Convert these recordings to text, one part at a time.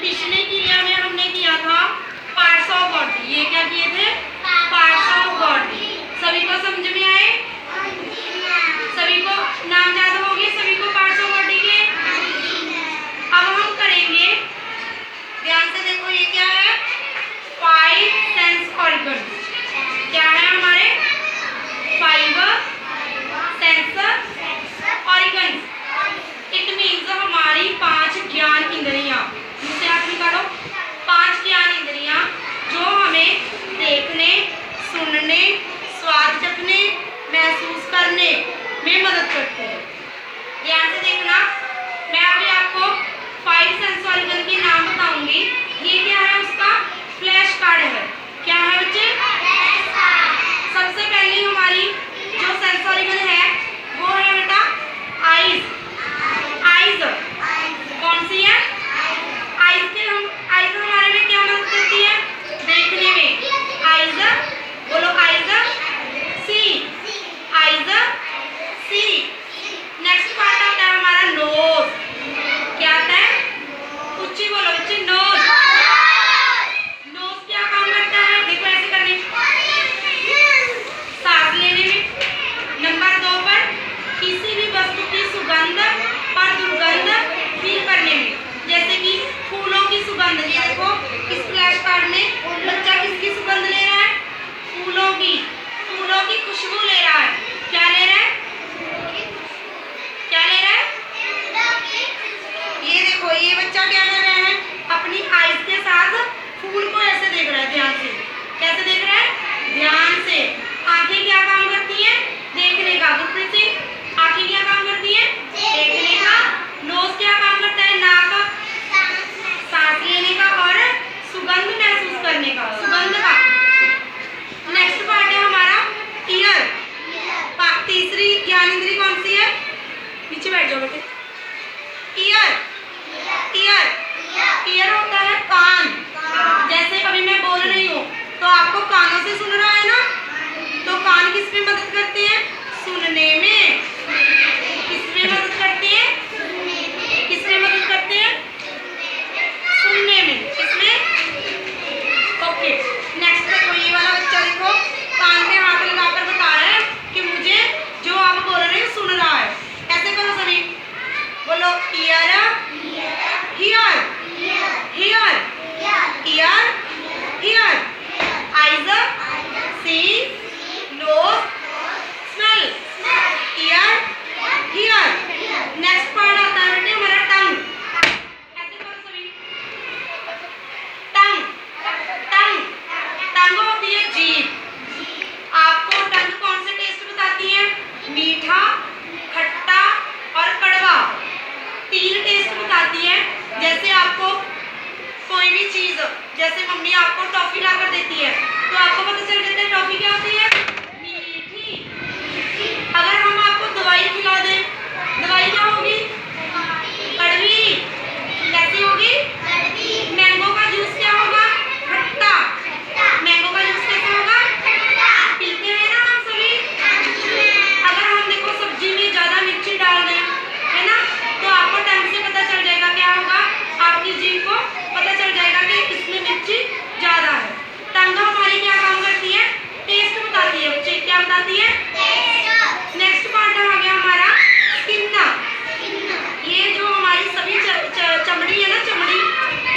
पिछले क्रिया में हमने किया था पार्ट्स ऑफ बॉडी। ये क्या किए थे? Parts of body. सभी को समझ में आए? सभी को नाम याद हो गए? सभी को पार्ट्स ऑफ बॉडी के? अब हम करेंगे, ध्यान से देखो, ये क्या है? 5 सेंस ऑर्गन। क्या है हमारे? 5 सेंस ऑर्गन। इट मीन्स हमारी 5 ज्ञान इंद्रियां। मुझसे हाथ निकालो। 5 ज्ञान इंद्रियां जो हमें देखने, सुनने, स्वाद चखने, महसूस करने में मदद करती है। ध्यान से देखना, मैं अभी आपको 5 सेंस ऑर्गन के नाम बताऊंगी। ये क्या है? उसका फ्लैश कार्ड है। क्या है बच्चे? सबसे पहली हमारी जो सेंस ऑर्गन है वो है बेटा आईज। आईज कौन सी है? आईज हमारे में क्या मदद करती है? देखने में। आईज बोलो, आईज सी। आईज सी। नेक्स्ट पार्ट आता है हमारा नोज। क्या आता है? ऊंची बोलो बच्चे, नोज। नोज क्या काम करता है? देखो ऐसे करने, सांस लेने में। नंबर 2 पर किसी भी वस्तु की सुगंध और दुर्गंध फील करने में, जैसे कि फूलों की सुगंध। ये देखो इस फ्लैश कार्ड में बच्चा किसकी सुगंध ले रहा है? फूलों की। फूलों की खुशबू ले रहा है। क्या ले रहा है? क्या ले रहा है? ये देखो, ये बच्चा क्या कर रहा है? अपनी आईज के साथ फूल को ऐसे देख रहा है, ध्यान से। कैसे देख रहा है? ध्यान से। आंखें क्या काम करती हैं? देखने का। गुरप्रीत सिंह, आंखें क्या काम करती हैं? देखने का। नोज क्या काम करता है? नाक, सांस लेने का और सुगंध महसूस करने का, सुगंध का। नेक्स्ट पार्ट है हमारा ईयर। तीसरी ज्ञान इंद्री कौन सी है? नीचे बैठ जाओ बेटे। ईयर। ईयर ईयर होता है कान। जैसे अभी मैं बोल रही हूँ तो आपको कानों से सुन रहा है ना, तो कान किस में मदद करते हैं? सुनने में। किस में मदद करते हैं? किस में मदद करते हैं? सुनने में। किसमें? ओके। नेक्स्ट देखो, ये वाला बच्चा देखो कान पे हाथ लगाकर बता रहा है कि मुझे जो आप बोल रहे हैं सुन रहा है। ऐसे करो सभी, बोलो ear, hear, hear, ear, hear, eyes, see, nose, smell, ear, hear. Next part आता है बेटे हमारा टंग। ऐसे करो सभी, टंग। टंग टंग होती है जीभ। आपको टंग कौन से टेस्ट बताती है? मीठा, खट्टा और कड़वा। 3 टेस्ट बताती है। जैसे आपको कोई भी चीज, जैसे मम्मी आपको टॉफी लाकर देती है तो आपको पता चल जाता है टॉफी क्या होती है? मीठी। अगर हम आपको दवाई खिला दें, दवाई क्या होगी? कड़वी। कैसी होगी? मैंगो का जूस क्या होगा? खट्टा। मैंगो का जूस कैसा होगा? पीते हैं ना हम सभी। अगर हम देखो सब्जी में ज्यादा मिर्ची डाल दें, है ना, तो आपको टंग से पता चल जाएगा। क्या होगा? आपकी जीभ को पता चल जाएगा कि इसमें मिर्ची ज्यादा है। टंग हमारी क्या काम करती है? टेस्ट बताती है बच्चे। क्या बताती है? नेक्स्ट पार्ट आ गया हमारा स्किन। ये जो हमारी सभी चमड़ी है ना, चमड़ी,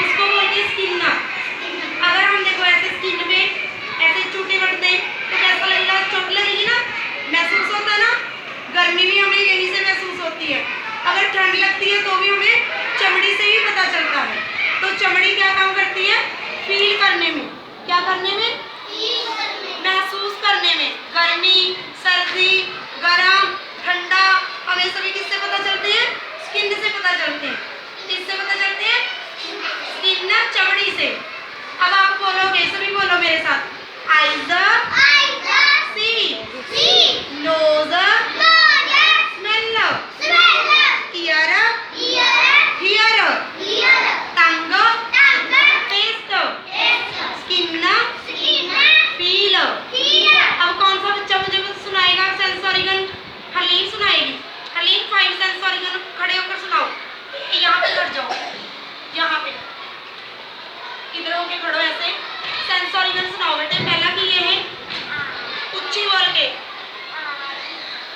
उसको बोलते हैं स्किन। अगर हम देखो ऐसे स्किन में ऐसे चूटे कट दें तो कैसा लगेगा? चोट लगेगी ना, महसूस होता है ना। गर्मी भी हमें यहीं से महसूस होती है। अगर ठंड लगती है तो भी हमें चमड़ी से ही पता चलता है। तो चमड़ी क्या काम करती है? फील करने में। क्या करने में? महसूस करने में। गर्मी, सर्दी, गरम, ठंडा, हमें सभी किससे पता चलते हैं? स्किन से पता चलते हैं। किससे पता चलते हैं? स्किन, चमड़ी से। अब आप बोलोगे, सभी बोलो मेरे साथ, eyes, see, nose, smell, ear, hear, tongue, taste, skin, feel. अब कौन सा बच्चा मुझे सुनाएगा सेंस ऑर्गन? हलीम सुनाएगी। हलीम 5 सेंस ऑर्गन खड़े होकर सुनाओ। यहाँ पे कर जाओ, यहाँ पे। इधर होके खड़ो ऐसे। सेंसरी गन सुनाओ बेटे। पहला की ये है, उच्ची बोल के।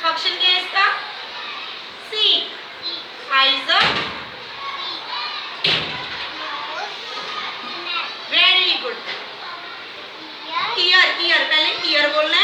फंक्शन क्या है इसका? See. Eyes, very good. Ear, ear, पहले ईयर बोलना है।